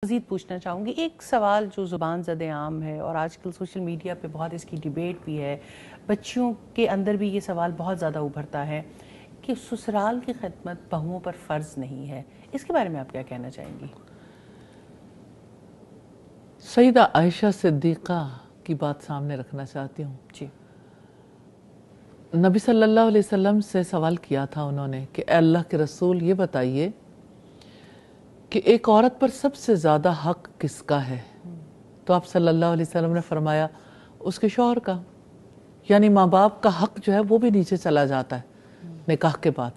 مزید پوچھنا چاہوں گی ایک سوال جو زبان زد عام ہے اور آج کل سوشل میڈیا پہ بہت اس کی ڈیبیٹ بھی ہے، بچیوں کے اندر بھی یہ سوال بہت زیادہ ابھرتا ہے کہ سسرال کی خدمت بہوؤں پر فرض نہیں ہے، اس کے بارے میں آپ کیا کہنا چاہیں گی؟ سیدہ عائشہ صدیقہ کی بات سامنے رکھنا چاہتی ہوں۔ جی، نبی صلی اللہ علیہ وسلم سے سوال کیا تھا انہوں نے کہ اے اللہ کے رسول یہ بتائیے کہ ایک عورت پر سب سے زیادہ حق کس کا ہے؟ تو آپ صلی اللہ علیہ وسلم نے فرمایا اس کے شوہر کا، یعنی ماں باپ کا حق جو ہے وہ بھی نیچے چلا جاتا ہے نکاح کے بعد،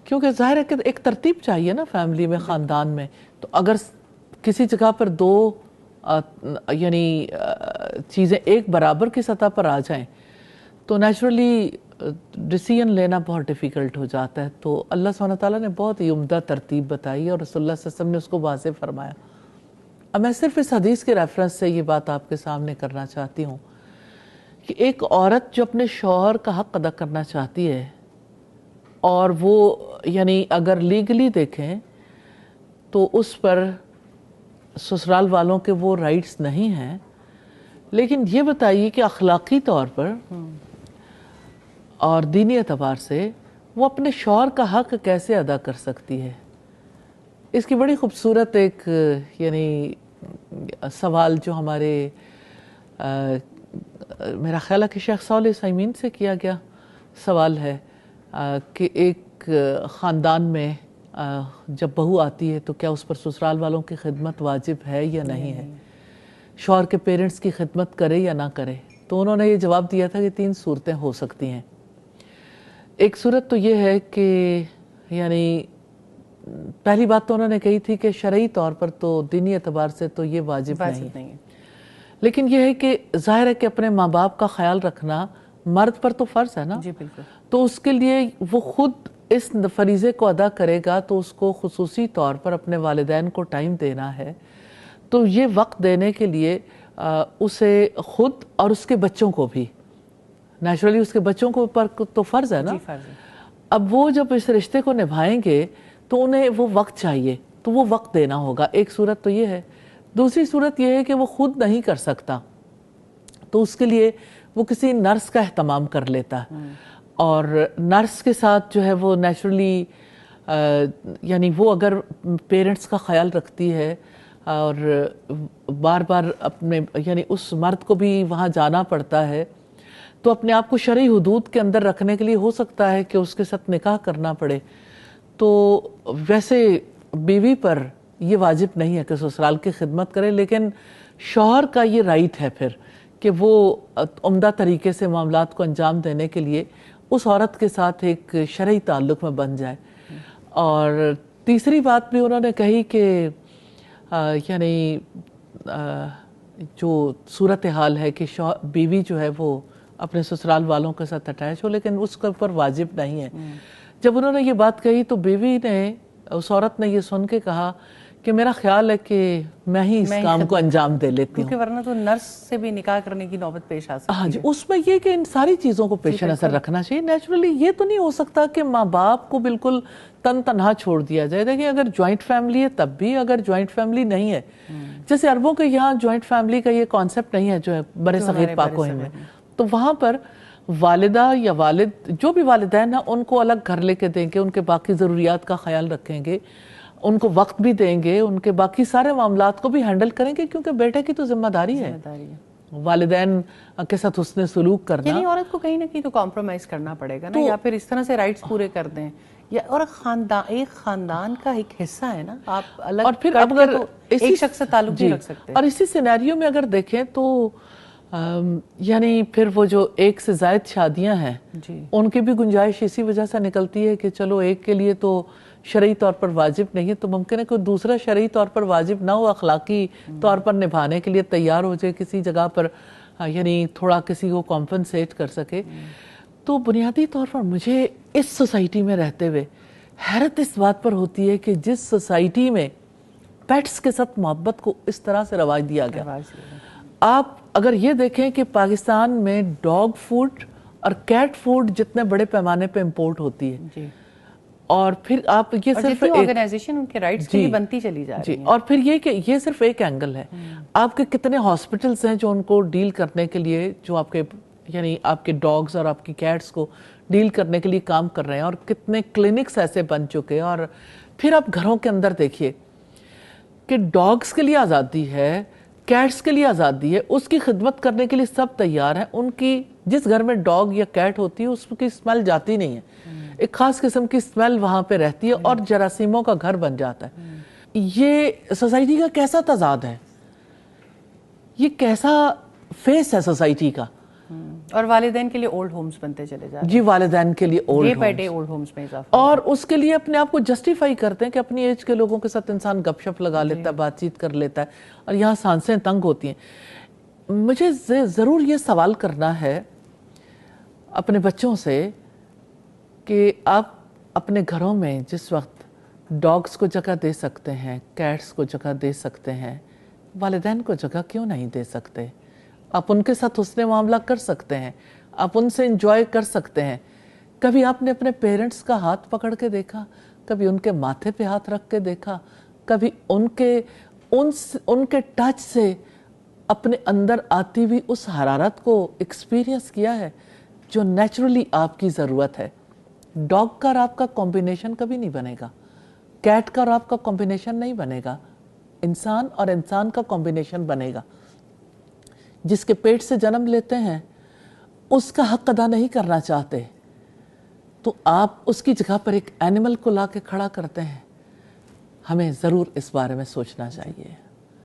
کیونکہ ظاہر ہے کہ ایک ترتیب چاہیے نا فیملی میں، خاندان میں۔ تو اگر کسی جگہ پر دو یعنی چیزیں ایک برابر کی سطح پر آ جائیں تو نیچرلی ڈیسیژن لینا بہت ڈیفیکلٹ ہو جاتا ہے۔ تو اللہ سبحانہ تعالیٰ نے بہت ہی عمدہ ترتیب بتائی اور رسول اللہ صلی اللہ علیہ وسلم نے اس کو واضح فرمایا۔ اب میں صرف اس حدیث کے ریفرنس سے یہ بات آپ کے سامنے کرنا چاہتی ہوں کہ ایک عورت جو اپنے شوہر کا حق ادا کرنا چاہتی ہے اور وہ یعنی اگر لیگلی دیکھیں تو اس پر سسرال والوں کے وہ رائٹس نہیں ہیں، لیکن یہ بتائیے کہ اخلاقی طور پر اور دینی اعتبار سے وہ اپنے شوہر کا حق کیسے ادا کر سکتی ہے؟ اس کی بڑی خوبصورت ایک یعنی سوال جو ہمارے میرا خیال ہے کہ شیخ صالح عثیمین سے کیا گیا سوال ہے کہ ایک خاندان میں جب بہو آتی ہے تو کیا اس پر سسرال والوں کی خدمت واجب ہے یا نہیں ہے، شوہر کے پیرنٹس کی خدمت کرے یا نہ کرے؟ تو انہوں نے یہ جواب دیا تھا کہ 3 صورتیں ہو سکتی ہیں۔ ایک صورت تو یہ ہے کہ یعنی پہلی بات تو انہوں نے کہی تھی کہ شرعی طور پر تو دینی اعتبار سے تو یہ واجب نہیں ہے، لیکن یہ ہے کہ ظاہر ہے کہ اپنے ماں باپ کا خیال رکھنا مرد پر تو فرض ہے نا۔ جی بالکل۔ تو اس کے لیے وہ خود اس فریضے کو ادا کرے گا تو اس کو خصوصی طور پر اپنے والدین کو ٹائم دینا ہے۔ تو یہ وقت دینے کے لیے اسے خود اور اس کے بچوں کو بھی، نیچرلی اس کے بچوں کو پر تو فرض ہے نا۔ جی فرض ہے۔ اب وہ جب اس رشتے کو نبھائیں گے تو انہیں وہ وقت چاہیے، تو وہ وقت دینا ہوگا۔ ایک صورت تو یہ ہے۔ دوسری صورت یہ ہے کہ وہ خود نہیں کر سکتا تو اس کے لیے وہ کسی نرس کا اہتمام کر لیتا ہے، اور نرس کے ساتھ جو ہے وہ نیچرلی یعنی وہ اگر پیرنٹس کا خیال رکھتی ہے اور بار بار اپنے یعنی اس مرد کو بھی وہاں جانا پڑتا ہے تو اپنے آپ کو شرعی حدود کے اندر رکھنے کے لیے ہو سکتا ہے کہ اس کے ساتھ نکاح کرنا پڑے۔ تو ویسے بیوی پر یہ واجب نہیں ہے کہ سسرال کی خدمت کرے، لیکن شوہر کا یہ رائٹ ہے پھر کہ وہ عمدہ طریقے سے معاملات کو انجام دینے کے لیے اس عورت کے ساتھ ایک شرعی تعلق میں بن جائے۔ اور تیسری بات بھی انہوں نے کہی کہ یعنی جو صورتحال ہے کہ بیوی جو ہے وہ اپنے سسرال والوں کے ساتھ اٹیچ ہو، لیکن اس کے اوپر واجب نہیں ہے۔ جب انہوں نے یہ بات کہی تو بیوی نے، اس عورت نے یہ سن کے کہا کہ میرا خیال ہے کہ میں ہی اس کام کو انجام دے لیتی ہوں، کیونکہ ورنہ تو نرس سے بھی نکاح کرنے کی نوبت پیش آ سکتی ہے۔ ہاں جی، اس میں یہ کہ ان ساری چیزوں کو پیش نظر رکھنا چاہیے۔ نیچرلی یہ تو نہیں ہو سکتا کہ ماں باپ کو بالکل تنہا چھوڑ دیا جائے۔ دیکھیں اگر جوائنٹ فیملی ہے تب بھی، اگر جوائنٹ فیملی نہیں ہے، جیسے عربوں کے یہاں جوائنٹ فیملی کا یہ کانسیپٹ نہیں ہے جو ہے برے صغیر پاک و ہند میں، تو وہاں پر والدہ یا والد جو بھی والدین ہیں ان کو الگ گھر لے کے دیں گے، ان کے باقی ضروریات کا خیال رکھیں گے، ان کو وقت بھی دیں گے، ان کے باقی سارے معاملات کو بھی ہینڈل کریں گے، کیونکہ بیٹے کی تو ذمہ داری ہے والدین کے ساتھ حسن سلوک کرنا۔ یعنی عورت کو کہیں نہ کہیں تو کمپرومائز کرنا پڑے گا نا، یا پھر اس طرح سے رائٹس پورے کر دیں، یا اور ایک خاندان کا ایک حصہ ہے نا، آپ الگ اور پھر کٹ اگر کے تو ایک شخص سے تعلق نہیں رکھ سکتے۔ اور اسی سینیریو میں اگر دیکھیں تو یعنی پھر وہ جو ایک سے زائد شادیاں ہیں ان کی بھی گنجائش اسی وجہ سے نکلتی ہے کہ چلو ایک کے لیے تو شرعی طور پر واجب نہیں ہے، تو ممکن ہے کوئی دوسرا شرعی طور پر واجب نہ ہو، اخلاقی طور پر نبھانے کے لیے تیار ہو جائے کسی جگہ پر، یعنی تھوڑا کسی کو کمپنسیٹ کر سکے۔ تو بنیادی طور پر مجھے اس سوسائٹی میں رہتے ہوئے حیرت اس بات پر ہوتی ہے کہ جس سوسائٹی میں پیٹس کے ساتھ محبت کو اس طرح سے رواج دیا گیا، آپ اگر یہ دیکھیں کہ پاکستان میں ڈاگ فوڈ اور کیٹ فوڈ جتنے بڑے پیمانے پہ امپورٹ ہوتی ہے، اور پھر آپ یہ صرف آرگنائزیشن ان کے رائٹس کے لیے بنتی چلی جا رہی ہے. اور پھر یہ کہ یہ صرف ایک اینگل ہے. آپ کے کتنے ہاسپٹلس ہیں جو ان کو ڈیل کرنے کے لیے، جو آپ کے یعنی آپ کے ڈاگز اور آپ کی کیٹس کو ڈیل کرنے کے لیے کام کر رہے ہیں، اور کتنے کلینکس ایسے بن چکے. اور پھر آپ گھروں کے اندر دیکھیے کہ ڈاگز کے لیے آزادی ہے، کیٹس کے لیے آزادی ہے، اس کی خدمت کرنے کے لیے سب تیار ہیں. ان کی جس گھر میں ڈاگ یا کیٹ ہوتی ہے اس کی اسمیل جاتی نہیں ہے، ایک خاص قسم کی اسمیل وہاں پہ رہتی ہے اور جراثیموں کا گھر بن جاتا ہے. یہ سوسائٹی کا کیسا تضاد ہے، یہ کیسا فیس ہے سوسائٹی کا. اور والدین کے لیے اولڈ ہومز بنتے چلے جا رہے ہیں. جی والدین کے لیے day by day old homes میں اضافہ، اور اس کے لیے اپنے آپ کو جسٹیفائی کرتے ہیں کہ اپنی ایج کے لوگوں کے ساتھ انسان گپ شپ لگا لیتا ہے، بات چیت کر لیتا ہے، اور یہاں سانسیں تنگ ہوتی ہیں. مجھے ضرور یہ سوال کرنا ہے اپنے بچوں سے کہ آپ اپنے گھروں میں جس وقت ڈاگز کو جگہ دے سکتے ہیں، کیٹس کو جگہ دے سکتے ہیں، والدین کو جگہ کیوں نہیں دے سکتے؟ آپ ان کے ساتھ حسن معاملہ کر سکتے ہیں، آپ ان سے انجوائے کر سکتے ہیں. کبھی آپ نے اپنے پیرنٹس کا ہاتھ پکڑ کے دیکھا، کبھی ان کے ماتھے پہ ہاتھ رکھ کے دیکھا، کبھی ان کے ٹچ سے اپنے اندر آتی ہوئی اس حرارت کو ایکسپیرینس کیا ہے جو نیچرلی آپ کی ضرورت ہے؟ ڈاگ کا اور آپ کا کمبینیشن کبھی نہیں بنے گا، کیٹ کا اور آپ کا کمبینیشن نہیں بنے گا، انسان اور انسان کا کمبینیشن بنے گا. جس کے پیٹ سے جنم لیتے ہیں اس کا حق ادا نہیں کرنا چاہتے تو آپ اس کی جگہ پر ایک اینیمل کو لا کے کھڑا کرتے ہیں. ہمیں ضرور اس بارے میں سوچنا چاہیے.